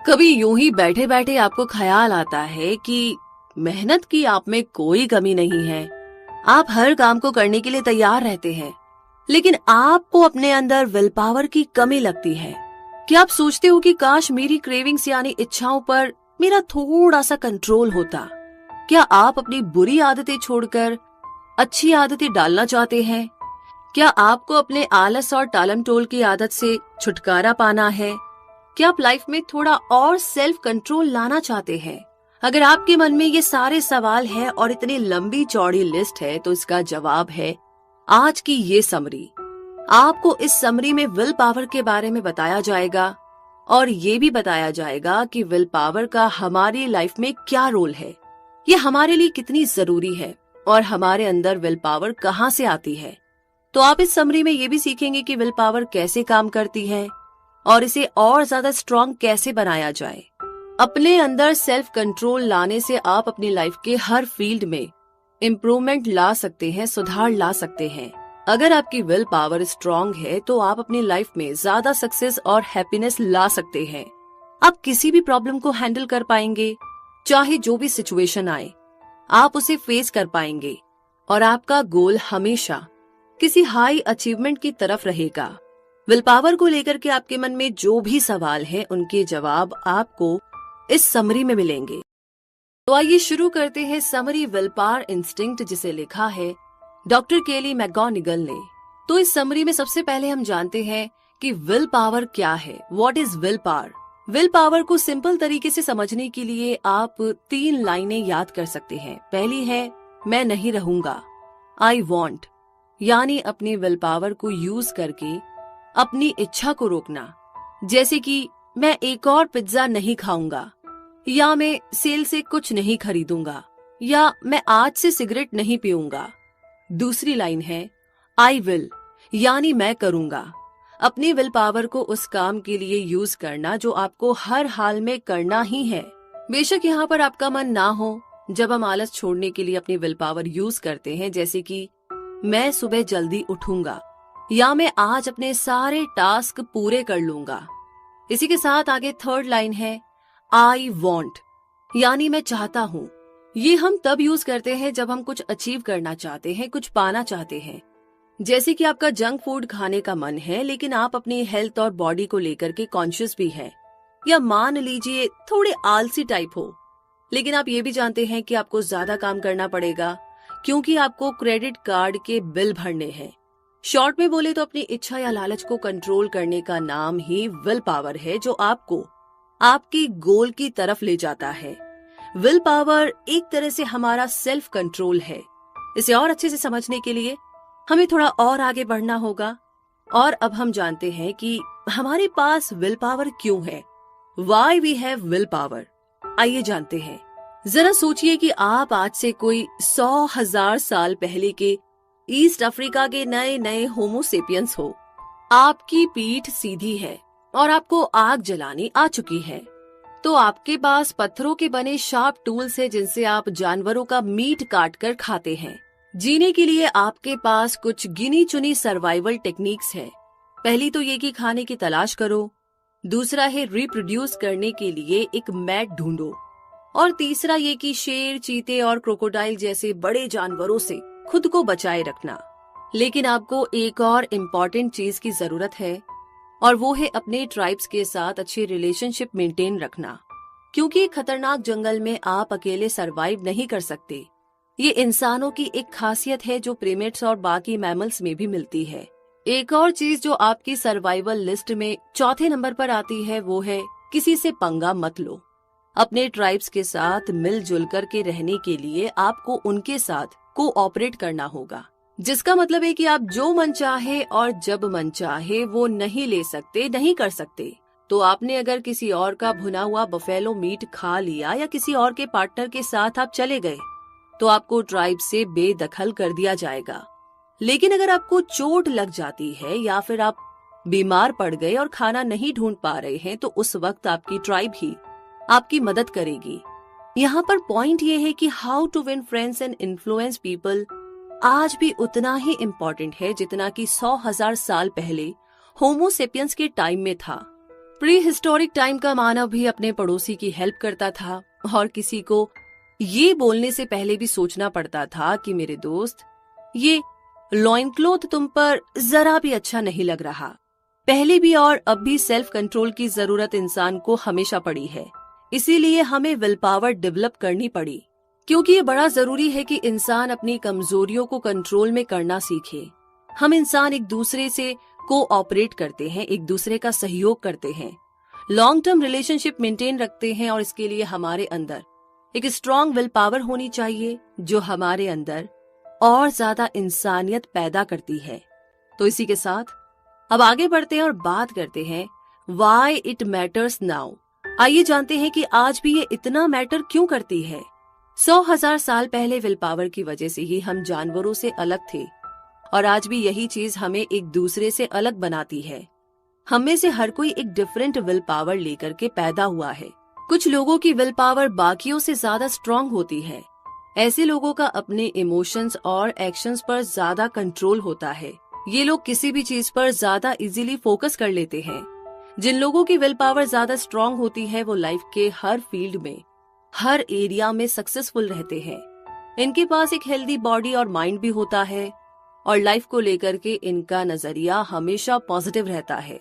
कभी यूं ही बैठे बैठे आपको ख्याल आता है कि मेहनत की आप में कोई कमी नहीं है। आप हर काम को करने के लिए तैयार रहते हैं, लेकिन आपको अपने अंदर विल पावर की कमी लगती है। क्या आप सोचते हो कि काश मेरी क्रेविंग्स यानी इच्छाओं पर मेरा थोड़ा सा कंट्रोल होता? क्या आप अपनी बुरी आदतें छोड़कर अच्छी आदतें डालना चाहते हैं? क्या आपको अपने आलस और टालमटोल की आदत से छुटकारा पाना है? क्या आप लाइफ में थोड़ा और सेल्फ कंट्रोल लाना चाहते हैं? अगर आपके मन में ये सारे सवाल हैं और इतनी लंबी चौड़ी लिस्ट है, तो इसका जवाब है आज की ये समरी। आपको इस समरी में विल पावर के बारे में बताया जाएगा और ये भी बताया जाएगा कि विल पावर का हमारी लाइफ में क्या रोल है, ये हमारे लिए कितनी जरूरी है और हमारे अंदर विल पावर कहाँ से आती है। तो आप इस समरी में ये भी सीखेंगे कि विल पावर कैसे काम करती है और इसे और ज्यादा स्ट्रॉन्ग कैसे बनाया जाए। अपने अंदर सेल्फ कंट्रोल लाने से आप अपनी लाइफ के हर फील्ड में इम्प्रूवमेंट ला सकते हैं, सुधार ला सकते हैं। अगर आपकी विल पावर स्ट्रॉन्ग है तो आप अपनी लाइफ में ज्यादा सक्सेस और हैप्पीनेस ला सकते हैं। आप किसी भी प्रॉब्लम को हैंडल कर पाएंगे, चाहे जो भी सिचुएशन आए आप उसे फेस कर पाएंगे और आपका गोल हमेशा किसी हाई अचीवमेंट की तरफ रहेगा। विल पावर को लेकर के आपके मन में जो भी सवाल हैं, उनके जवाब आपको इस समरी में मिलेंगे। तो आइए शुरू करते हैं समरी विल पावर इंस्टिंक्ट, जिसे लिखा है डॉक्टर केली मैकगोनिगल ने। तो इस समरी में सबसे पहले हम जानते हैं कि विल पावर क्या है। What is will power? Will power को सिंपल तरीके से समझने के लिए आप 3 लाइनें याद कर सकते हैं। पहली है मैं नहीं रहूंगा, आई वॉन्ट, यानी अपनी विल पावर को यूज करके अपनी इच्छा को रोकना। जैसे कि मैं एक और पिज्जा नहीं खाऊंगा, या मैं सेल से कुछ नहीं खरीदूंगा, या मैं आज से सिगरेट नहीं पीऊंगा। दूसरी लाइन है आई विल, यानी मैं करूंगा। अपनी विल पावर को उस काम के लिए यूज करना जो आपको हर हाल में करना ही है। बेशक यहाँ पर आपका मन ना हो। जब हम आलस छोड़ने के लिए अपनी विल पावर यूज करते हैं, जैसे कि मैं सुबह जल्दी उठूंगा, या मैं आज अपने सारे टास्क पूरे कर लूंगा। इसी के साथ आगे थर्ड लाइन है आई वॉन्ट, यानी मैं चाहता हूँ। ये हम तब यूज करते हैं जब हम कुछ अचीव करना चाहते हैं, कुछ पाना चाहते हैं। जैसे कि आपका जंक फूड खाने का मन है, लेकिन आप अपनी हेल्थ और बॉडी को लेकर के कॉन्शियस भी हैं। या मान लीजिए थोड़े आलसी टाइप हो, लेकिन आप ये भी जानते हैं कि आपको ज्यादा काम करना पड़ेगा क्योंकि आपको क्रेडिट कार्ड के बिल भरने हैं। शॉर्ट में बोले तो अपनी इच्छा या लालच को कंट्रोल करने का नाम ही विल पावर है, जो आपको आपकी गोल की तरफ ले जाता है। विल पावर एक तरह से हमारा सेल्फ कंट्रोल है। इसे और अच्छे से समझने के लिए हमें थोड़ा और आगे बढ़ना होगा। और अब हम जानते हैं कि हमारे पास विल पावर क्यों है। Why we have will power? आइए जानते हैं। जरा सोचिए कि आप आज से कोई 100,000 साल पहले के ईस्ट अफ्रीका के नए नए होमोसेपियंस हो। आपकी पीठ सीधी है और आपको आग जलानी आ चुकी है। तो आपके पास पत्थरों के बने शार्प टूल्स है जिनसे आप जानवरों का मीट काट कर खाते हैं। जीने के लिए आपके पास कुछ गिनी चुनी सर्वाइवल टेक्निक्स है। पहली तो ये कि खाने की तलाश करो, दूसरा है रिप्रोड्यूस करने के लिए एक मैट ढूंढो, और तीसरा ये कि शेर, चीते और क्रोकोडाइल जैसे बड़े जानवरों से खुद को बचाए रखना। लेकिन आपको एक और इम्पोर्टेंट चीज की जरूरत है, और वो है अपने ट्राइब्स के साथ अच्छी रिलेशनशिप मेंटेन रखना। क्योंकि खतरनाक जंगल में आप अकेले सरवाइव नहीं कर सकते। ये इंसानों की एक खासियत है जो प्रीमेट्स और बाकी मैमल्स में भी मिलती है। एक और चीज जो आपकी सर्वाइवल लिस्ट में चौथे नंबर पर आती है, वो है किसी से पंगा मत लो। अपने ट्राइब्स के साथ मिलजुल कर के रहने के लिए आपको उनके साथ कोऑपरेट करना होगा, जिसका मतलब है कि आप जो मन चाहे और जब मन चाहे वो नहीं ले सकते, नहीं कर सकते। तो आपने अगर किसी और का भुना हुआ बफेलो मीट खा लिया या किसी और के पार्टनर के साथ आप चले गए, तो आपको ट्राइब से बेदखल कर दिया जाएगा। लेकिन अगर आपको चोट लग जाती है या फिर आप बीमार पड़ गए और खाना नहीं ढूंढ पा रहे हैं, तो उस वक्त आपकी ट्राइब ही आपकी मदद करेगी। यहाँ पर पॉइंट ये है कि how to win friends and influence people आज भी उतना ही इम्पोर्टेंट है जितना कि 100,000 साल पहले होमोसेपियंस के टाइम में था। प्री हिस्टोरिक टाइम का मानव भी अपने पड़ोसी की हेल्प करता था और किसी को ये बोलने से पहले भी सोचना पड़ता था कि मेरे दोस्त, ये लॉइन क्लोथ तुम पर जरा भी अच्छा नहीं लग रहा। पहले भी और अब भी सेल्फ कंट्रोल की जरूरत इंसान को हमेशा पड़ी है, इसीलिए हमें विल पावर डेवलप करनी पड़ी, क्योंकि ये बड़ा जरूरी है कि इंसान अपनी कमजोरियों को कंट्रोल में करना सीखे। हम इंसान एक दूसरे से कोऑपरेट करते हैं, एक दूसरे का सहयोग करते हैं, लॉन्ग टर्म रिलेशनशिप मेंटेन रखते हैं और इसके लिए हमारे अंदर एक स्ट्रॉन्ग विल पावर होनी चाहिए जो हमारे अंदर और ज्यादा इंसानियत पैदा करती है। तो इसी के साथ अब आगे बढ़ते हैं और बात करते हैं व्हाई इट मैटर्स नाउ। आइए जानते हैं कि आज भी ये इतना मैटर क्यों करती है। 100,000 साल पहले विल पावर की वजह से ही हम जानवरों से अलग थे और आज भी यही चीज हमें एक दूसरे से अलग बनाती है। हम में से हर कोई एक डिफरेंट विल पावर लेकर के पैदा हुआ है। कुछ लोगों की विल पावर बाकियों से ज्यादा स्ट्रांग होती है। ऐसे लोगों का अपने इमोशंस और एक्शंस पर ज्यादा कंट्रोल होता है। ये लोग किसी भी चीज पर ज्यादा इजीली फोकस कर लेते हैं। जिन लोगों की विल पावर ज्यादा स्ट्रांग होती है वो लाइफ के हर फील्ड में, हर एरिया में सक्सेसफुल रहते हैं। इनके पास एक हेल्दी बॉडी और माइंड भी होता है और लाइफ को लेकर के इनका नजरिया हमेशा पॉजिटिव रहता है।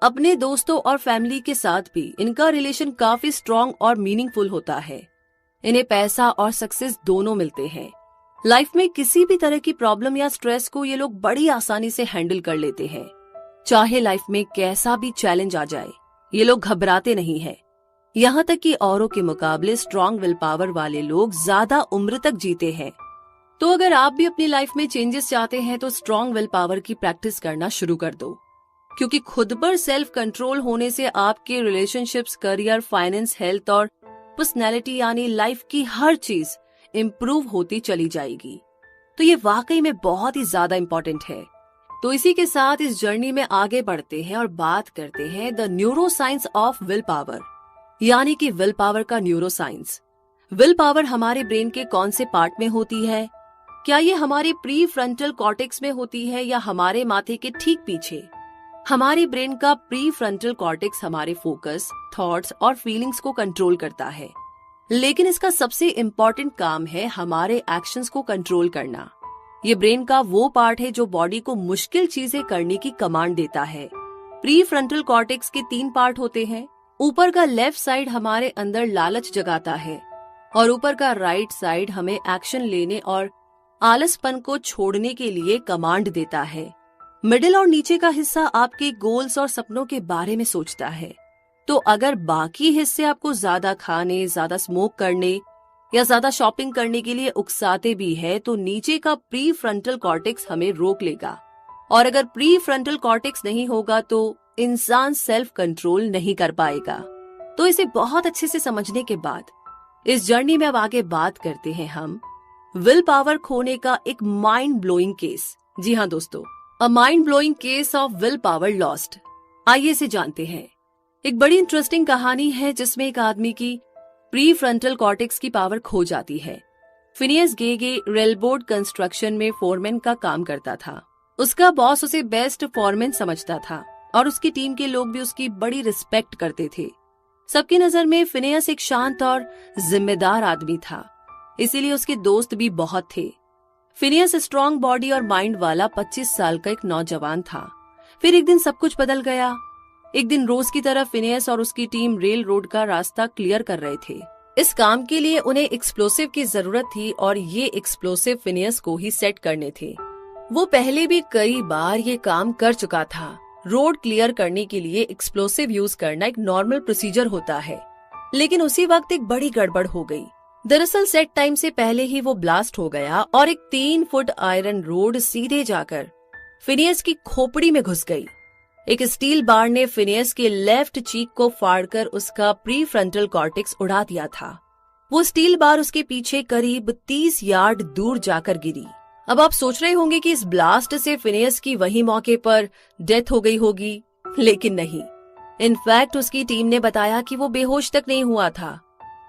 अपने दोस्तों और फैमिली के साथ भी इनका रिलेशन काफी स्ट्रांग और मीनिंगफुल होता है। इन्हें पैसा और सक्सेस दोनों मिलते हैं। लाइफ में किसी भी तरह की प्रॉब्लम या स्ट्रेस को ये लोग बड़ी आसानी से हैंडल कर लेते हैं। चाहे लाइफ में कैसा भी चैलेंज आ जाए, ये लोग घबराते नहीं हैं। यहाँ तक कि औरों के मुकाबले स्ट्रॉन्ग विल पावर वाले लोग ज्यादा उम्र तक जीते हैं। तो अगर आप भी अपनी लाइफ में चेंजेस चाहते हैं तो स्ट्रॉन्ग विल पावर की प्रैक्टिस करना शुरू कर दो, क्योंकि खुद पर सेल्फ कंट्रोल होने से आपके रिलेशनशिप्स, करियर, फाइनेंस, हेल्थ और पर्सनैलिटी यानी लाइफ की हर चीज इम्प्रूव होती चली जाएगी। तो ये वाकई में बहुत ही ज्यादा इम्पोर्टेंट है। तो इसी के साथ इस जर्नी में आगे बढ़ते हैं और बात करते हैं the neuro science of will power, यानी कि विल पावर का न्यूरो साइंस। विल पावर हमारे ब्रेन के कौन से पार्ट में होती है? क्या ये हमारे प्री फ्रंटल कॉर्टेक्स में होती है या हमारे माथे के ठीक पीछे? हमारे ब्रेन का प्री फ्रंटल कॉर्टेक्स हमारे फोकस, थॉट्स और फीलिंग्स को कंट्रोल करता है, लेकिन इसका सबसे इम्पोर्टेंट काम है हमारे एक्शंस को कंट्रोल करना। ये ब्रेन का वो पार्ट है जो बॉडी को मुश्किल चीजें करने की कमांड देता है। प्री फ्रंटल कॉर्टेक्स के 3 पार्ट होते हैं। ऊपर का लेफ्ट साइड हमारे अंदर लालच जगाता है और ऊपर का राइट साइड हमें एक्शन लेने और आलसपन को छोड़ने के लिए कमांड देता है। मिडिल और नीचे का हिस्सा आपके गोल्स और सपनों के बारे में सोचता है। तो अगर बाकी हिस्से आपको ज्यादा खाने, ज्यादा स्मोक करने या ज्यादा शॉपिंग करने के लिए उकसाते भी है तो नीचे का प्री फ्रंटल कॉर्टेक्स हमें रोक लेगा। और अगर प्री फ्रंटल कॉर्टेक्स नहीं होगा तो इंसान सेल्फ कंट्रोल नहीं कर पाएगा। तो इसे बहुत अच्छे से समझने के बाद इस जर्नी में अब आगे बात करते हैं हम विल पावर खोने का एक माइंड ब्लोइंग केस। जी हाँ दोस्तों, a mind blowing case of will power lost. आइए इसे जानते हैं। एक बड़ी इंटरेस्टिंग कहानी है जिसमें एक आदमी की प्री फ्रंटल कॉर्टेक्स की पावर खो जाती है। फिनियस गेगे रेलबोर्ड कंस्ट्रक्शन में फोरमैन का काम करता था। उसका बॉस उसे बेस्ट फोरमैन समझता था और उसकी टीम के लोग भी उसकी बड़ी रिस्पेक्ट करते थे। सबकी नजर में फिनियस एक शांत और जिम्मेदार आदमी था, इसीलिए उसके दोस्त भी बहुत थे। फिनियस स्ट्रॉन्ग बॉडी और माइंड वाला 25 साल का एक नौजवान था। फिर एक दिन सब कुछ बदल गया। एक दिन रोज की तरह फिनियस और उसकी टीम रेल रोड का रास्ता क्लियर कर रहे थे। इस काम के लिए उन्हें एक्सप्लोसिव की जरूरत थी और ये एक्सप्लोसिव फिनियस को ही सेट करने थे। वो पहले भी कई बार ये काम कर चुका था। रोड क्लियर करने के लिए एक्सप्लोसिव यूज करना एक नॉर्मल प्रोसीजर होता है, लेकिन उसी वक्त एक बड़ी गड़बड़ हो गई। दरअसल सेट टाइम से पहले ही वो ब्लास्ट हो गया और एक 3 फुट आयरन रोड सीधे जाकर फिनियस की खोपड़ी में घुस गई। एक स्टील बार ने फिनियस के लेफ्ट चीक को फाड़कर उसका प्री फ्रंटल कॉर्टेक्स उड़ा दिया था। वो स्टील बार उसके पीछे करीब 30 यार्ड दूर जाकर गिरी। अब आप सोच रहे होंगे कि इस ब्लास्ट से फिनियस की वही मौके पर डेथ हो गई होगी, लेकिन नहीं। इनफैक्ट उसकी टीम ने बताया कि वो बेहोश तक नहीं हुआ था।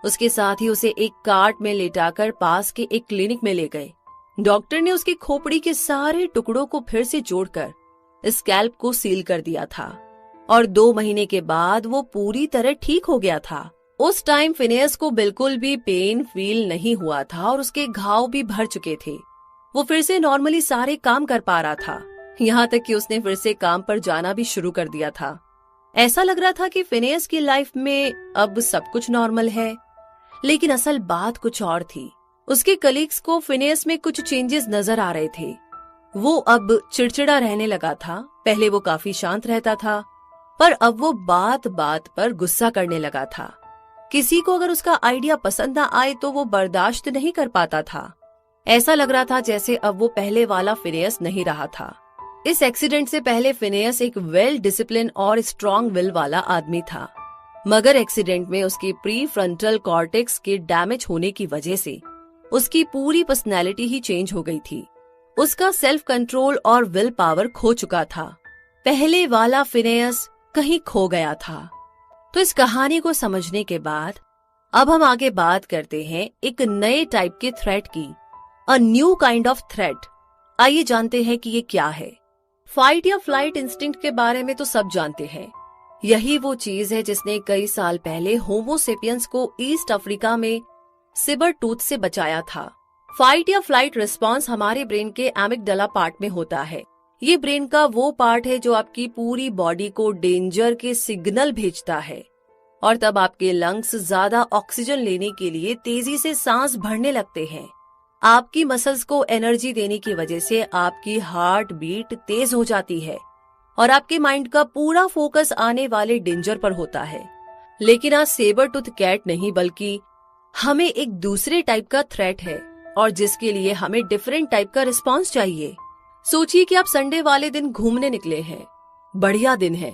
उसके साथ ही उसे एक कार्ट में लेटाकर पास के एक क्लिनिक में ले गए। डॉक्टर ने उसकी खोपड़ी के सारे टुकड़ों को फिर से जोड़कर स्कैल्प को सील कर दिया था। और 2 महीने के बाद वो पूरी तरह ठीक हो गया था। उस टाइम फिनेस को बिल्कुल भी पेन फील नहीं हुआ था और उसके घाव भी भर चुके थे। वो फिर से नॉर्मली सारे काम कर पा रहा था, यहाँ तक कि उसने फिर से काम पर जाना भी शुरू कर दिया था। ऐसा लग रहा था कि फिनेस की लाइफ में अब सब कुछ नॉर्मल है, लेकिन असल बात कुछ और थी। उसके कलीग्स को फिनेस में कुछ चेंजेस नजर आ रहे थे। वो अब चिड़चिड़ा रहने लगा था। पहले वो काफी शांत रहता था, पर अब वो बात बात पर गुस्सा करने लगा था। किसी को अगर उसका आइडिया पसंद ना आए तो वो बर्दाश्त नहीं कर पाता था। ऐसा लग रहा था जैसे अब वो पहले वाला फिनेस नहीं रहा था। इस एक्सीडेंट से पहले फिनेस एक वेल डिसिप्लिन और स्ट्रॉन्ग विल वाला आदमी था, मगर एक्सीडेंट में उसकी प्री फ्रंटल कॉर्टेक्स के डैमेज होने की वजह से उसकी पूरी पर्सनैलिटी ही चेंज हो गई थी। उसका सेल्फ कंट्रोल और विल पावर खो चुका था। पहले वाला फिनेस कहीं खो गया था। तो इस कहानी को समझने के बाद अब हम आगे बात करते हैं एक नए टाइप के थ्रेट की, a new kind of threat. आइए जानते हैं कि ये क्या है। फाइट या फ्लाइट इंस्टिंक्ट के बारे में तो सब जानते हैं। यही वो चीज है जिसने कई साल पहले होमो सेपियंस को ईस्ट अफ्रीका में सिबर टूथ से बचाया था। फाइट या फ्लाइट रिस्पॉन्स हमारे ब्रेन के एमिगडाला पार्ट में होता है। ये ब्रेन का वो पार्ट है जो आपकी पूरी बॉडी को डेंजर के सिग्नल भेजता है, और तब आपके लंग्स ज्यादा ऑक्सीजन लेने के लिए तेजी से सांस भरने लगते हैं। आपकी मसल्स को एनर्जी देने की वजह से आपकी हार्ट बीट तेज हो जाती है और आपके माइंड का पूरा फोकस आने वाले डेंजर पर होता है। लेकिन आज सेबर टूथ कैट नहीं, बल्कि हमें एक दूसरे टाइप का थ्रेट है और जिसके लिए हमें डिफरेंट टाइप का रिस्पॉन्स चाहिए। सोचिए कि आप संडे वाले दिन घूमने निकले हैं। बढ़िया दिन है,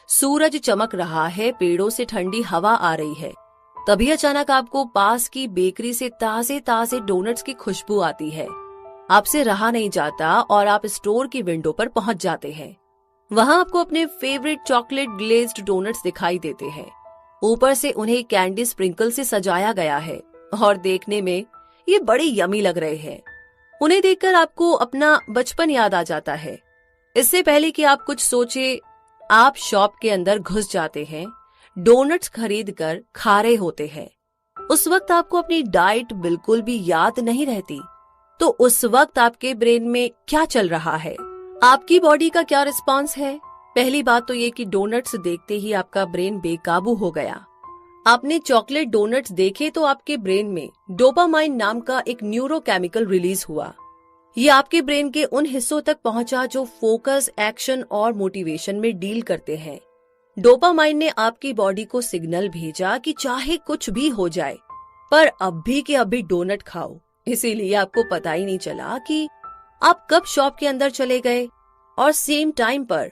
सूरज चमक रहा है, पेड़ों से ठंडी हवा आ रही है। तभी अचानक आपको पास की बेकरी से ताजे ताजे डोनट्स की खुशबू आती है। आपसे रहा नहीं जाता और आप स्टोर की विंडो पर पहुंच जाते हैं। वहां आपको अपने फेवरेट चॉकलेट ग्लेज्ड डोनट्स दिखाई देते हैं। ऊपर से उन्हें कैंडी स्प्रिंकल से सजाया गया है और देखने में ये बड़े यमी लग रहे हैं। उन्हें देखकर आपको अपना बचपन याद आ जाता है। इससे पहले कि आप कुछ सोचे, आप शॉप के अंदर घुस जाते हैं, डोनट्स खरीद कर खा रहे होते हैं। उस वक्त आपको अपनी डाइट बिल्कुल भी याद नहीं रहती। तो उस वक्त आपके ब्रेन में क्या चल रहा है, आपकी बॉडी का क्या रिस्पांस है? पहली बात तो ये कि डोनट्स देखते ही आपका ब्रेन बेकाबू हो गया। आपने चॉकलेट डोनट्स देखे तो आपके ब्रेन में डोपामाइन नाम का एक न्यूरोकेमिकल रिलीज हुआ। ये आपके ब्रेन के उन हिस्सों तक पहुंचा जो फोकस, एक्शन और मोटिवेशन में डील करते हैं। डोपामाइन ने आपकी बॉडी को सिग्नल भेजा कि चाहे कुछ भी हो जाए, पर अभी के अभी डोनट खाओ। इसीलिए आपको पता ही नहीं चला कि आप कब शॉप के अंदर चले गए और सेम टाइम पर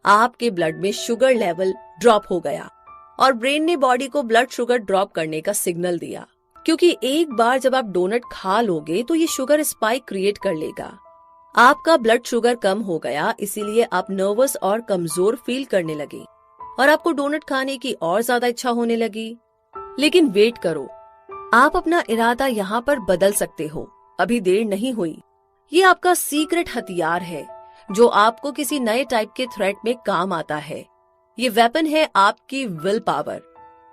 आपके ब्लड में शुगर लेवल ड्रॉप हो गया और ब्रेन ने बॉडी को ब्लड शुगर ड्रॉप करने का सिग्नल दिया, क्योंकि एक बार जब आप डोनट खा लोगे तो ये शुगर स्पाइक क्रिएट कर लेगा। आपका ब्लड शुगर कम हो गया, इसीलिए आप नर्वस और कमजोर फील करने लगे और आपको डोनट खाने की और ज्यादा इच्छा होने लगी। लेकिन वेट करो, आप अपना इरादा यहाँ पर बदल सकते हो। अभी देर नहीं हुई। ये आपका सीक्रेट हथियार है जो आपको किसी नए टाइप के थ्रेट में काम आता है। ये वेपन है आपकी विल पावर।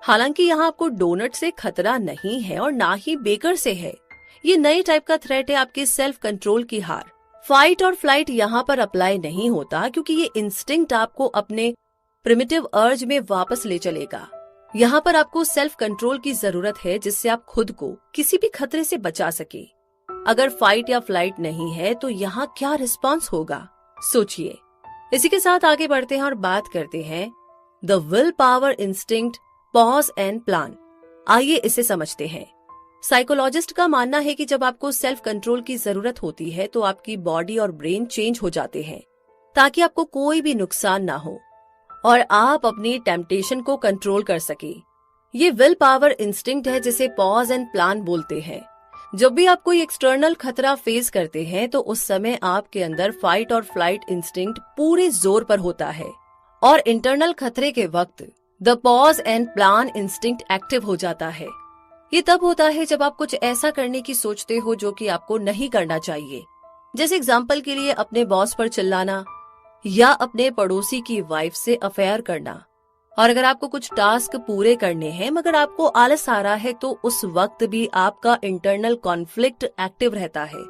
हालांकि यहाँ आपको डोनट से खतरा नहीं है और ना ही बेकर से है। ये नए टाइप का थ्रेट है आपके सेल्फ कंट्रोल की हार। फाइट और फ्लाइट यहाँ पर अप्लाई नहीं होता, क्योंकि ये इंस्टिंक्ट आपको अपने प्रिमिटिव अर्ज में वापस ले चलेगा। यहाँ पर आपको सेल्फ कंट्रोल की जरूरत है, जिससे आप खुद को किसी भी खतरे से बचा सके। अगर फाइट या फ्लाइट नहीं है तो यहाँ क्या रिस्पॉन्स होगा, सोचिए। इसी के साथ आगे बढ़ते हैं और बात करते हैं the will power instinct, pause and plan. आइए इसे समझते हैं। साइकोलॉजिस्ट का मानना है कि जब आपको सेल्फ कंट्रोल की जरूरत होती है तो आपकी बॉडी और ब्रेन चेंज हो जाते हैं ताकि आपको कोई भी नुकसान ना हो और आप अपनी टेम्पटेशन को कंट्रोल कर सके। ये विल पावर इंस्टिंक्ट है जिसे पॉज एंड प्लान बोलते हैं। जब भी आप कोई एक्सटर्नल खतरा फेस करते हैं तो उस समय आपके अंदर फाइट और फ्लाइट इंस्टिंक्ट पूरे जोर पर होता है और इंटरनल खतरे के वक्त the pause and plan instinct active हो जाता है। ये तब होता है जब आप कुछ ऐसा करने की सोचते हो जो कि आपको नहीं करना चाहिए। जैसे एग्जाम्पल के लिए अपने बॉस पर चिल्लाना या अपने पड़ोसी की वाइफ से अफेयर करना। और अगर आपको कुछ टास्क पूरे करने हैं मगर आपको आलस आ रहा है, तो उस वक्त भी आपका इंटरनल कॉन्फ्लिक्ट एक्टिव रहता है।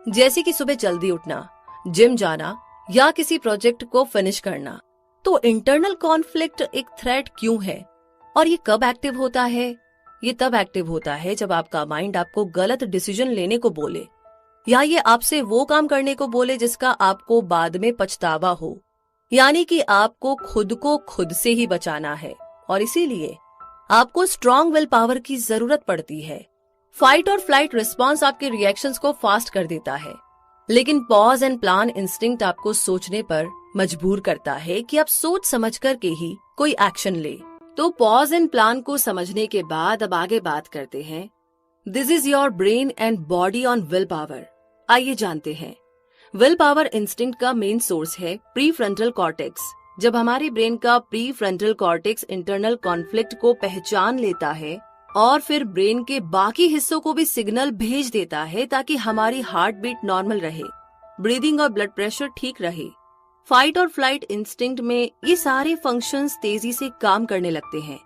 जैसे कि सुबह जल्दी उठना, जिम जाना या किसी प्रोजेक्ट को फिनिश करना। तो इंटरनल कॉन्फ्लिक्ट एक थ्रेट क्यों है और ये कब एक्टिव होता है? ये तब एक्टिव होता है जब आपका माइंड आपको गलत डिसीजन लेने को बोले, या ये आपसे वो काम करने को बोले जिसका आपको बाद में पछतावा हो। यानी कि आपको खुद को खुद से ही बचाना है, और इसीलिए आपको स्ट्रॉन्ग विल पावर की जरूरत पड़ती है। फाइट और फ्लाइट रिस्पॉन्स आपके रिएक्शंस को फास्ट कर देता है, लेकिन पॉज एंड प्लान इंस्टिंक्ट आपको सोचने पर मजबूर करता है कि आप सोच समझ कर के ही कोई एक्शन ले। तो पॉज एंड प्लान को समझने के बाद अब आगे बात करते हैं। This is your brain and body on will power. आइए जानते हैं। विल पावर इंस्टिंक्ट का मेन सोर्स है प्री फ्रंटल कॉर्टेक्स। जब हमारे ब्रेन का pre frontal cortex internal conflict को पहचान लेता है और फिर ब्रेन के बाकी हिस्सों को भी सिग्नल भेज देता है ताकि हमारी हार्ट बीट नॉर्मल रहे, ब्रीदिंग और ब्लड प्रेशर ठीक रहे। फाइट और फ्लाइट इंस्टिंक्ट में ये सारे फंक्शंस तेजी से काम करने लगते हैं।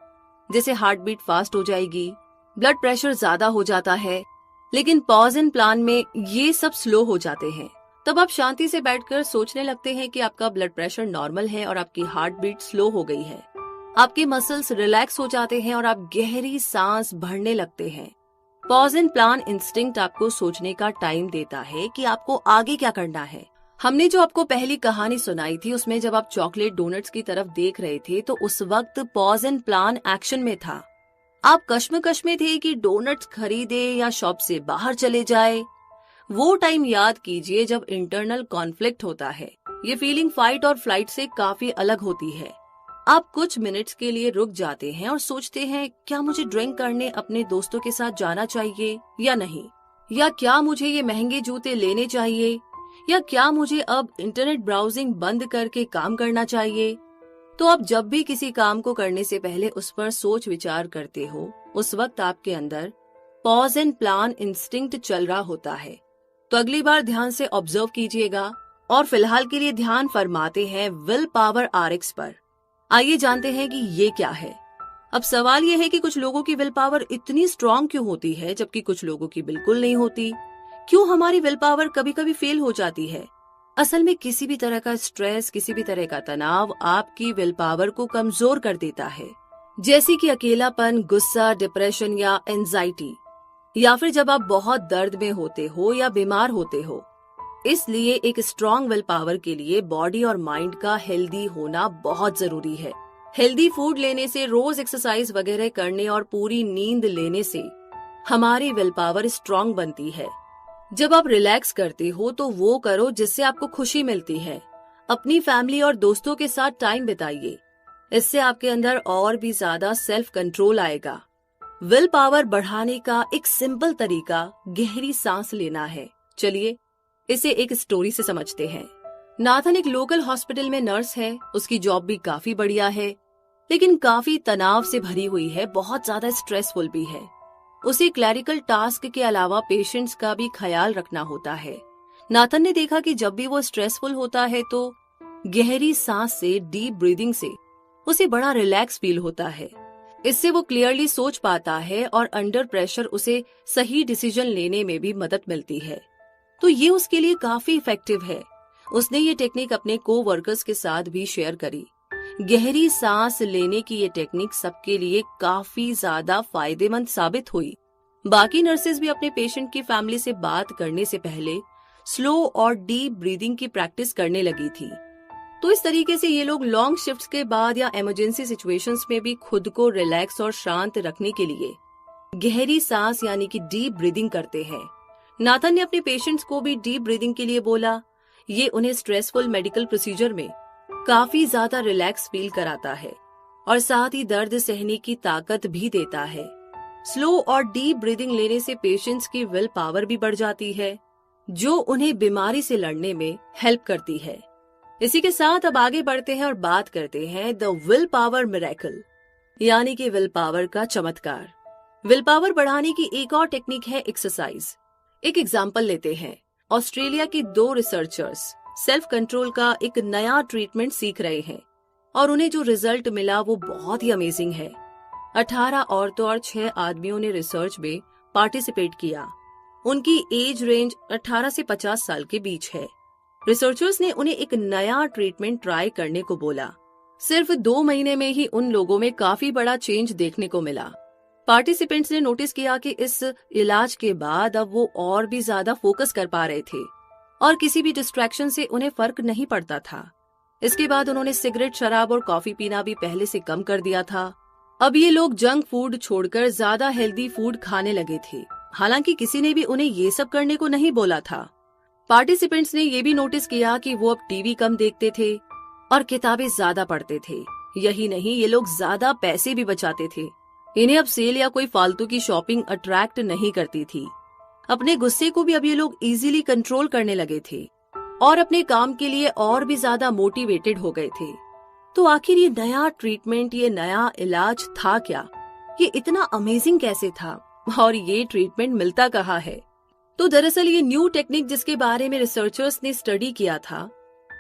जैसे हार्ट बीट फास्ट हो जाएगी, ब्लड प्रेशर ज्यादा हो जाता है। लेकिन पॉज एंड प्लान में ये सब स्लो हो जाते हैं। तब आप शांति से बैठकर सोचने लगते हैं कि आपका ब्लड प्रेशर नॉर्मल है और आपकी हार्ट बीट स्लो हो गई है। आपके मसल्स रिलैक्स हो जाते हैं और आप गहरी सांस भरने लगते हैं। पॉज एंड प्लान इंस्टिंक्ट आपको सोचने का टाइम देता है कि आपको आगे क्या करना है। हमने जो आपको पहली कहानी सुनाई थी उसमें जब आप चॉकलेट डोनट्स की तरफ देख रहे थे तो उस वक्त पॉज एंड प्लान एक्शन में था। आप कश्मकश में थे कि डोनट्स खरीदे या शॉप से बाहर चले जाए। वो टाइम याद कीजिए जब इंटरनल कॉन्फ्लिक्ट होता है। ये फीलिंग फाइट और फ्लाइट से काफी अलग होती है। आप कुछ मिनट्स के लिए रुक जाते हैं और सोचते हैं, क्या मुझे ड्रिंक करने अपने दोस्तों के साथ जाना चाहिए या नहीं, या क्या मुझे ये महंगे जूते लेने चाहिए, या क्या मुझे अब इंटरनेट ब्राउजिंग बंद करके काम करना चाहिए। तो आप जब भी किसी काम को करने से पहले उस पर सोच विचार करते हो, उस वक्त आपके अंदर पॉज एंड प्लान इंस्टिंक्ट चल रहा होता है। तो अगली बार ध्यान से ऑब्जर्व कीजिएगा। और फिलहाल के लिए ध्यान फरमाते हैं विल पावर आरएक्स पर। आइए जानते हैं कि ये क्या है। अब सवाल ये है कि कुछ लोगों की विल पावर इतनी स्ट्रांग क्यों होती है जबकि कुछ लोगों की बिल्कुल नहीं होती। क्यों हमारी विल पावर कभी कभी फेल हो जाती है। असल में किसी भी तरह का स्ट्रेस, किसी भी तरह का तनाव आपकी विल पावर को कमजोर कर देता है। जैसे कि अकेलापन, गुस्सा, डिप्रेशन या एंजाइटी, या फिर जब आप बहुत दर्द में होते हो या बीमार होते हो। इसलिए एक स्ट्रॉन्ग विल पावर के लिए बॉडी और माइंड का हेल्दी होना बहुत जरूरी है। हेल्दी फूड लेने से, रोज एक्सरसाइज वगैरह करने और पूरी नींद लेने से हमारी विल पावर स्ट्रॉन्ग बनती है। जब आप रिलैक्स करते हो तो वो करो जिससे आपको खुशी मिलती है। अपनी फैमिली और दोस्तों के साथ टाइम बिताइए। इससे आपके अंदर और भी ज्यादा सेल्फ कंट्रोल आएगा। विल पावर बढ़ाने का एक सिंपल तरीका गहरी सांस लेना है। चलिए इसे एक स्टोरी से समझते हैं। नाथन एक लोकल हॉस्पिटल में नर्स है। उसकी जॉब भी काफी बढ़िया है, लेकिन काफी तनाव से भरी हुई है, बहुत ज्यादा स्ट्रेसफुल भी है। उसे क्लरिकल टास्क के अलावा पेशेंट्स का भी ख्याल रखना होता है। नाथन ने देखा कि जब भी वो स्ट्रेसफुल होता है तो गहरी सांस से, डीप ब्रीदिंग से उसे बड़ा रिलैक्स फील होता है। इससे वो क्लियरली सोच पाता है और अंडर प्रेशर उसे सही डिसीजन लेने में भी मदद मिलती है। तो ये उसके लिए काफी इफेक्टिव है। उसने ये टेक्निक अपने को-वर्कर्स के साथ भी शेयर करी। गहरी सांस लेने की ये टेक्निक सबके लिए काफी ज्यादा फायदेमंद साबित हुई। बाकी नर्सेज भी अपने पेशेंट की फैमिली से बात करने से पहले स्लो और डीप ब्रीदिंग की प्रैक्टिस करने लगी थी। तो इस तरीके से ये लोग लॉन्ग शिफ्ट्स के बाद या इमरजेंसी सिचुएशंस में भी खुद को रिलैक्स और शांत रखने के लिए गहरी सांस यानी कि डीप ब्रीदिंग करते हैं। नाथन ने अपने पेशेंट्स को भी डीप ब्रीदिंग के लिए बोला। ये उन्हें स्ट्रेसफुल मेडिकल प्रोसीजर में काफी ज्यादा रिलैक्स फील कराता है और साथ ही दर्द सहने की ताकत भी देता है। स्लो और डीप ब्रीदिंग लेने से पेशेंट्स की विल पावर भी बढ़ जाती है, जो उन्हें बीमारी से लड़ने में हेल्प करती है। इसी के साथ अब आगे बढ़ते हैं और बात करते हैं द विल पावर मिरेकल, यानी कि विल पावर का चमत्कार। विल पावर बढ़ाने की एक और टेक्निक है एक्सरसाइज। एक एग्जाम्पल लेते हैं। ऑस्ट्रेलिया की 2 रिसर्चर्स सेल्फ कंट्रोल का एक नया ट्रीटमेंट सीख रहे हैं और उन्हें जो रिजल्ट मिला वो बहुत ही अमेजिंग है। 18 औरतों और 6 आदमियों ने रिसर्च में पार्टिसिपेट किया। उनकी एज रेंज 18 से 50 साल के बीच है। रिसर्चर्स ने उन्हें एक नया ट्रीटमेंट ट्राई करने को बोला। सिर्फ 2 महीने में ही उन लोगों में काफी बड़ा चेंज देखने को मिला। पार्टिसिपेंट्स ने नोटिस किया कि इस इलाज के बाद अब वो और भी ज्यादा फोकस कर पा रहे थे और किसी भी डिस्ट्रैक्शन से उन्हें फर्क नहीं पड़ता था। इसके बाद उन्होंने सिगरेट, शराब और कॉफी पीना भी पहले से कम कर दिया था। अब ये लोग जंक फूड छोड़कर ज्यादा हेल्दी फूड खाने लगे थे। हालांकि किसी ने भी उन्हें ये सब करने को नहीं बोला था। पार्टिसिपेंट्स ने ये भी नोटिस किया कि वो अब टीवी कम देखते थे और किताबें ज्यादा पढ़ते थे। यही नहीं, ये लोग ज्यादा पैसे भी बचाते थे। इन्हें अब सेल या कोई फालतू की शॉपिंग अट्रैक्ट नहीं करती थी। अपने गुस्से को भी अब ये लोग इजीली कंट्रोल करने लगे थे और अपने काम के लिए और भी ज्यादा मोटिवेटेड हो गए थे। तो आखिर ये नया ट्रीटमेंट, ये नया इलाज था क्या? ये इतना अमेजिंग कैसे था और ये ट्रीटमेंट मिलता कहाँ है? तो दरअसल ये न्यू टेक्निक जिसके बारे में रिसर्चर्स ने स्टडी किया था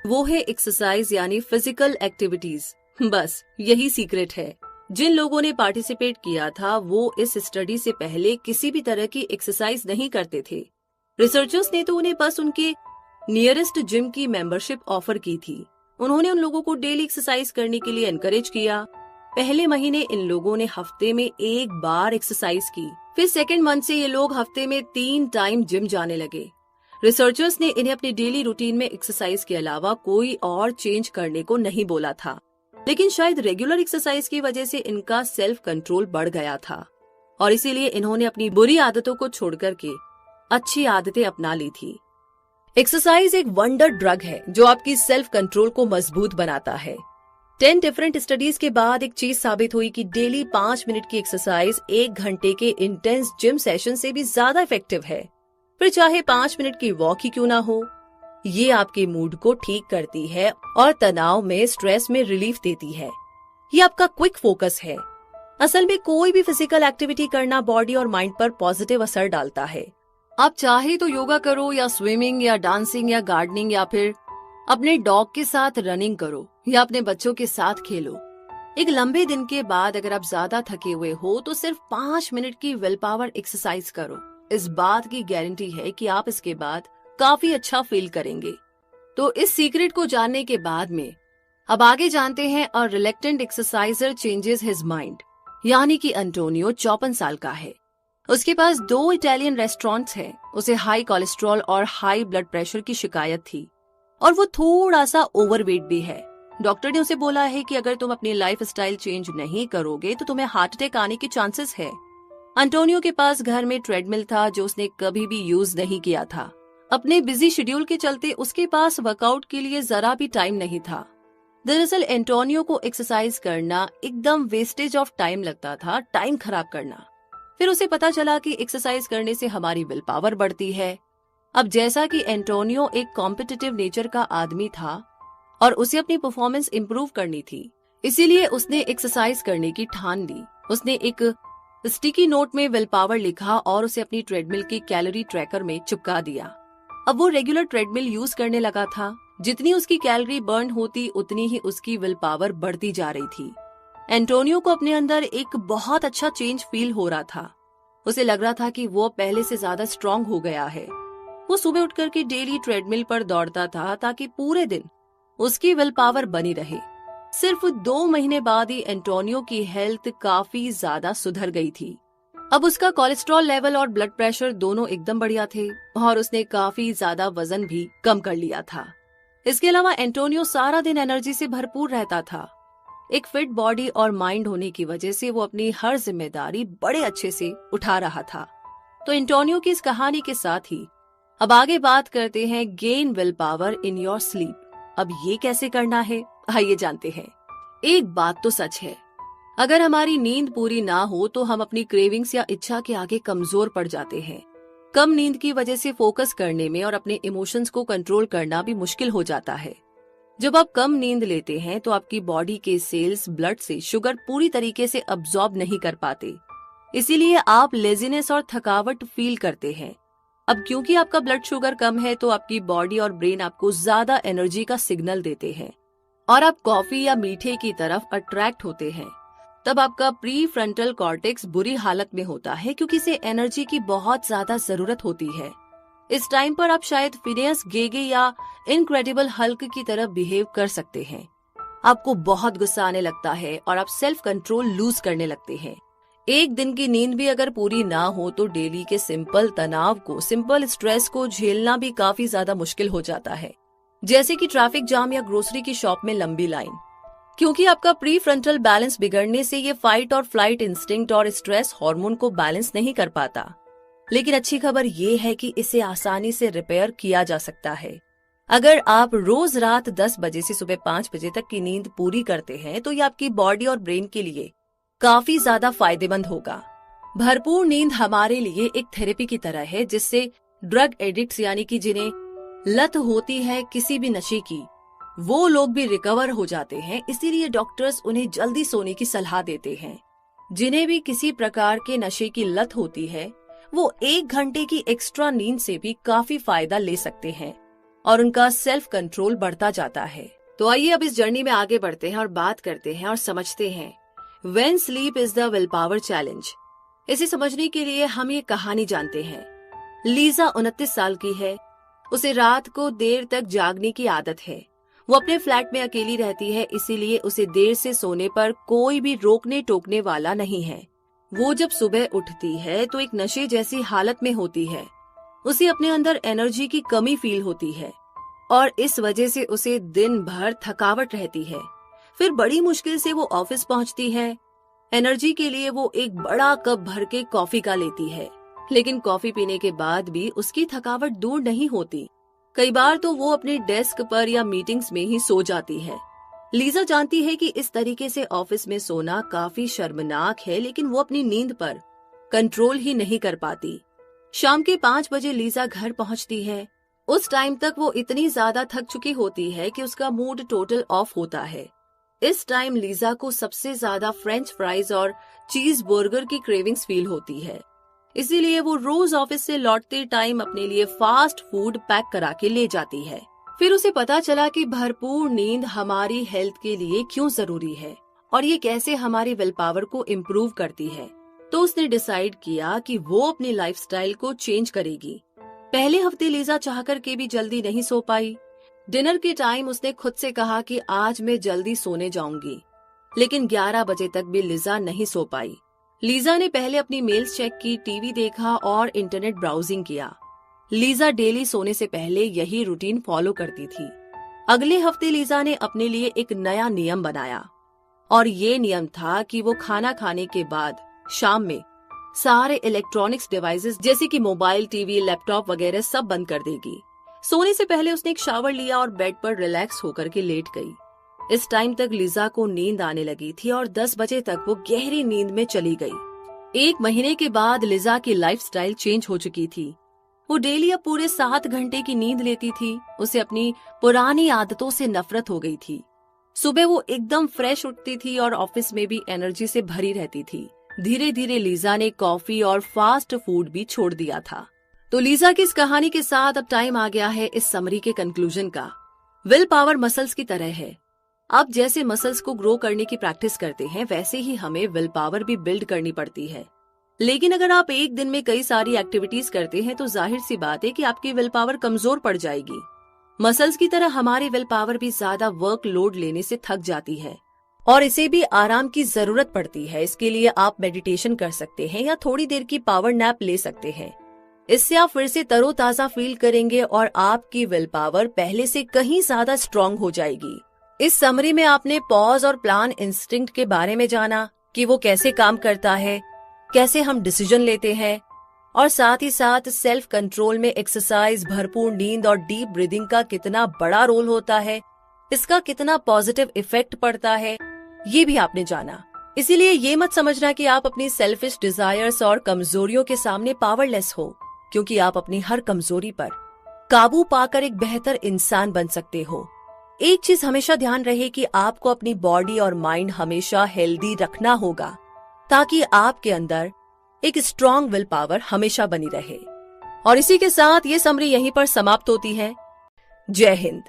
वो है एक्सरसाइज यानी फिजिकल एक्टिविटीज। बस यही सीक्रेट है। जिन लोगों ने पार्टिसिपेट किया था वो इस स्टडी से पहले किसी भी तरह की एक्सरसाइज नहीं करते थे। रिसर्चर्स ने तो उन्हें बस उनके नियरेस्ट जिम की मेंबरशिप ऑफर की थी। उन्होंने उन लोगों को डेली एक्सरसाइज करने के लिए एनकरेज किया। पहले महीने इन लोगों ने हफ्ते में 1 बार एक्सरसाइज की। फिर सेकेंड मंथ से ये लोग हफ्ते में 3 टाइम जिम जाने लगे। रिसर्चर्स ने इन्हें अपनी डेली रूटीन में एक्सरसाइज के अलावा कोई और चेंज करने को नहीं बोला था, लेकिन शायद रेगुलर एक्सरसाइज की वजह से इनका सेल्फ कंट्रोल बढ़ गया था और इसीलिए इन्होंने अपनी बुरी आदतों को छोड़कर के अच्छी आदतें अपना ली थी। एक्सरसाइज एक वंडर ड्रग है जो आपकी सेल्फ कंट्रोल को मजबूत बनाता है। 10 डिफरेंट स्टडीज के बाद एक चीज साबित हुई कि डेली 5 मिनट की एक्सरसाइज 1 घंटे के इंटेंस जिम सेशन से भी ज्यादा इफेक्टिव है। फिर चाहे 5 मिनट की वॉक ही क्यों ना हो, ये आपके मूड को ठीक करती है और तनाव में, स्ट्रेस में रिलीफ देती है। ये आपका क्विक फोकस है। असल में कोई भी फिजिकल एक्टिविटी करना बॉडी और माइंड पर पॉजिटिव असर डालता है। आप चाहे तो योगा करो या स्विमिंग या डांसिंग या गार्डनिंग या फिर अपने डॉग के साथ रनिंग करो या अपने बच्चों के साथ खेलो। एक लंबे दिन के बाद अगर आप ज्यादा थके हुए हो तो सिर्फ 5 मिनट की विल पावर एक्सरसाइज करो। इस बात की गारंटी है कि आप इसके बाद काफी अच्छा फील करेंगे। तो इस सीक्रेट को जानने के बाद में अब आगे जानते हैं a reluctant exerciser changes his mind. यानी कि एंटोनियो 54 साल का है। उसके पास 2 इटालियन रेस्टोरेंट्स हैं। उसे हाई कोलेस्ट्रॉल और हाई ब्लड प्रेशर की शिकायत थी और वो थोड़ा सा ओवरवेट भी है। डॉक्टर ने उसे बोला है कि अगर तुम अपनी लाइफ स्टाइल चेंज नहीं करोगे तो तुम्हें हार्ट अटैक आने के चांसेस है। एंटोनियो के पास घर में ट्रेडमिल था जो उसने कभी भी यूज नहीं किया था। अपने बिजी शेड्यूल के चलते उसके पास वर्कआउट के लिए जरा भी टाइम नहीं था। दरअसल एंटोनियो को एक्सरसाइज करना एकदम वेस्टेज ऑफ टाइम लगता था, टाइम खराब करना। फिर उसे पता चला कि एक्सरसाइज करने से हमारी विल पावर बढ़ती है। अब जैसा कि एंटोनियो एक कॉम्पिटिटिव नेचर का आदमी था और उसे अपनी परफॉर्मेंस इम्प्रूव करनी थी, इसीलिए उसने एक्सरसाइज करने की ठान ली। उसने एक स्टिकी नोट में विल पावर लिखा और उसे अपनी ट्रेडमिल के कैलोरी ट्रैकर में चिपका दिया। अब वो रेगुलर ट्रेडमिल यूज करने लगा था। जितनी उसकी कैलोरी बर्न होती उतनी ही उसकी विल पावर बढ़ती जा रही थी। एंटोनियो को अपने अंदर एक बहुत अच्छा चेंज फील हो रहा था। उसे लग रहा था कि वो पहले से ज्यादा स्ट्रांग हो गया है। वो सुबह उठकर के डेली ट्रेडमिल पर दौड़ता था ताकि पूरे दिन उसकी विल पावर बनी रहे। सिर्फ 2 महीने बाद ही एंटोनियो की हेल्थ काफी ज्यादा सुधर गई थी। अब उसका कोलेस्ट्रॉल लेवल और ब्लड प्रेशर दोनों एकदम बढ़िया थे और उसने काफी ज्यादा वजन भी कम कर लिया था। इसके अलावा एंटोनियो सारा दिन एनर्जी से भरपूर रहता था। एक फिट बॉडी और माइंड होने की वजह से वो अपनी हर जिम्मेदारी बड़े अच्छे से उठा रहा था। तो एंटोनियो की इस कहानी के साथ ही अब आगे बात करते हैं gain will power in your sleep. अब ये कैसे करना है, आइए जानते हैं। एक बात तो सच है, अगर हमारी नींद पूरी ना हो तो हम अपनी क्रेविंग्स या इच्छा के आगे कमजोर पड़ जाते हैं। कम नींद की वजह से फोकस करने में और अपने इमोशंस को कंट्रोल करना भी मुश्किल हो जाता है। जब आप कम नींद लेते हैं तो आपकी बॉडी के सेल्स ब्लड से शुगर पूरी तरीके से अब्सॉर्ब नहीं कर पाते, इसीलिए आप लेजीनेस और थकावट फील करते हैं। अब क्योंकि आपका ब्लड शुगर कम है तो आपकी बॉडी और ब्रेन आपको ज्यादा एनर्जी का सिग्नल देते हैं और आप कॉफी या मीठे की तरफ अट्रैक्ट होते हैं। तब आपका प्री फ्रंटल कॉर्टेक्स बुरी हालत में होता है क्योंकि इसे एनर्जी की बहुत ज्यादा जरूरत होती है। इस टाइम पर आप शायद फिनियस गेगे या इनक्रेडिबल हल्क की तरह बिहेव कर सकते हैं। आपको बहुत गुस्सा आने लगता है और आप सेल्फ कंट्रोल लूज करने लगते हैं। एक दिन की नींद भी अगर पूरी ना हो तो डेली के सिंपल तनाव को, सिंपल स्ट्रेस को झेलना भी काफी ज्यादा मुश्किल हो जाता है, जैसे कि ट्रैफिक जाम या ग्रोसरी की शॉप में लंबी लाइन। क्योंकि आपका प्री फ्रंटल बैलेंस बिगड़ने से ये फाइट और फ्लाइट इंस्टिंक्ट और स्ट्रेस हार्मोन को बैलेंस नहीं कर पाता। लेकिन अच्छी खबर ये है कि इसे आसानी से रिपेयर किया जा सकता है। अगर आप रोज रात 10 बजे से सुबह 5 बजे तक की नींद पूरी करते हैं तो ये आपकी बॉडी और ब्रेन के लिए काफी ज्यादा फायदेमंद होगा। भरपूर नींद हमारे लिए एक थेरेपी की तरह है, जिससे ड्रग एडिक्ट्स यानी कि जिन्हें लत होती है किसी भी नशे की, वो लोग भी रिकवर हो जाते हैं। इसीलिए डॉक्टर्स उन्हें जल्दी सोने की सलाह देते हैं। जिन्हें भी किसी प्रकार के नशे की लत होती है वो 1 घंटे की एक्स्ट्रा नींद से भी काफी फायदा ले सकते हैं और उनका सेल्फ कंट्रोल बढ़ता जाता है। तो आइए अब इस जर्नी में आगे बढ़ते हैं और बात करते हैं और समझते हैं when sleep is the will power challenge. इसे समझने के लिए हम ये कहानी जानते हैं। लीजा 29 साल की है। उसे रात को देर तक जागने की आदत है। वो अपने फ्लैट में अकेली रहती है, इसीलिए उसे देर से सोने पर कोई भी रोकने टोकने वाला नहीं है। वो जब सुबह उठती है तो एक नशे जैसी हालत में होती है। उसे अपने अंदर एनर्जी की कमी फील होती है और इस वजह से उसे दिन भर थकावट रहती है। फिर बड़ी मुश्किल से वो ऑफिस पहुंचती है। एनर्जी के लिए वो एक बड़ा कप भर के कॉफी का लेती है, लेकिन कॉफी पीने के बाद भी उसकी थकावट दूर नहीं होती। कई बार तो वो अपने डेस्क पर या मीटिंग्स में ही सो जाती है। लीजा जानती है कि इस तरीके से ऑफिस में सोना काफी शर्मनाक है, लेकिन वो अपनी नींद पर कंट्रोल ही नहीं कर पाती। शाम के 5 बजे लीजा घर पहुंचती है। उस टाइम तक वो इतनी ज्यादा थक चुकी होती है कि उसका मूड टोटल ऑफ होता है। इस टाइम लीजा को सबसे ज्यादा फ्रेंच फ्राइज और चीज बर्गर की क्रेविंग्स फील होती है। इसीलिए वो रोज ऑफिस से लौटते टाइम अपने लिए फास्ट फूड पैक करा के ले जाती है। फिर उसे पता चला कि भरपूर नींद हमारी हेल्थ के लिए क्यों जरूरी है और ये कैसे हमारी विल पावर को इम्प्रूव करती है। तो उसने डिसाइड किया कि वो अपनी लाइफस्टाइल को चेंज करेगी। पहले हफ्ते लीजा चाहकर के भी जल्दी नहीं सो पाई। डिनर के टाइम उसने खुद से कहा कि आज मैं जल्दी सोने जाऊंगी, लेकिन 11 बजे तक भी लीजा नहीं सो पाई। लीजा ने पहले अपनी मेल्स चेक की, टीवी देखा और इंटरनेट ब्राउजिंग किया। लीजा डेली सोने से पहले यही रूटीन फॉलो करती थी। अगले हफ्ते लीजा ने अपने लिए एक नया नियम बनाया और ये नियम था कि वो खाना खाने के बाद शाम में सारे इलेक्ट्रॉनिक्स डिवाइसेस जैसे कि मोबाइल, टीवी, लैपटॉप वगैरह सब बंद कर देगी। सोने से पहले उसने एक शावर लिया और बेड पर रिलैक्स होकर के लेट गई। इस टाइम तक लीजा को नींद आने लगी थी और 10 बजे तक वो गहरी नींद में चली गई। 1 महीने के बाद लीजा की लाइफस्टाइल चेंज हो चुकी थी। वो डेली अब पूरे 7 घंटे की नींद लेती थी। उसे अपनी पुरानी आदतों से नफरत हो गई थी। सुबह वो एकदम फ्रेश उठती थी और ऑफिस में भी एनर्जी से भरी रहती थी। धीरे धीरे लीजा ने कॉफी और फास्ट फूड भी छोड़ दिया था। तो लीजा की इस कहानी के साथ अब टाइम आ गया है इस समरी के कंक्लूजन का। विल पावर मसल्स की तरह है। अब जैसे मसल्स को ग्रो करने की प्रैक्टिस करते हैं, वैसे ही हमें विल पावर भी बिल्ड करनी पड़ती है। लेकिन अगर आप एक दिन में कई सारी एक्टिविटीज करते हैं तो जाहिर सी बात है कि आपकी विल पावर कमजोर पड़ जाएगी। मसल्स की तरह हमारी विल पावर भी ज्यादा वर्क लोड लेने से थक जाती है और इसे भी आराम की जरूरत पड़ती है। इसके लिए आप मेडिटेशन कर सकते हैं या थोड़ी देर की पावर नैप ले सकते हैं। इससे आप फिर से तरोताजा फील करेंगे और आपकी विल पावर पहले से कहीं ज्यादा स्ट्रांग हो जाएगी। इस समरी में आपने पॉज और प्लान इंस्टिंक्ट के बारे में जाना कि वो कैसे काम करता है, कैसे हम डिसीजन लेते हैं, और साथ ही साथ सेल्फ कंट्रोल में एक्सरसाइज, भरपूर नींद और डीप ब्रीदिंग का कितना बड़ा रोल होता है, इसका कितना पॉजिटिव इफेक्ट पड़ता है, ये भी आपने जाना। इसीलिए ये मत समझना कि आप अपनी सेल्फिश डिजायर्स और कमजोरियों के सामने पावरलेस हो, क्योंकि आप अपनी हर कमजोरी पर काबू पाकर एक बेहतर इंसान बन सकते हो। एक चीज हमेशा ध्यान रहे कि आपको अपनी बॉडी और माइंड हमेशा हेल्दी रखना होगा ताकि आपके अंदर एक स्ट्रॉन्ग विल पावर हमेशा बनी रहे। और इसी के साथ ये समरी यहीं पर समाप्त होती है। जय हिंद।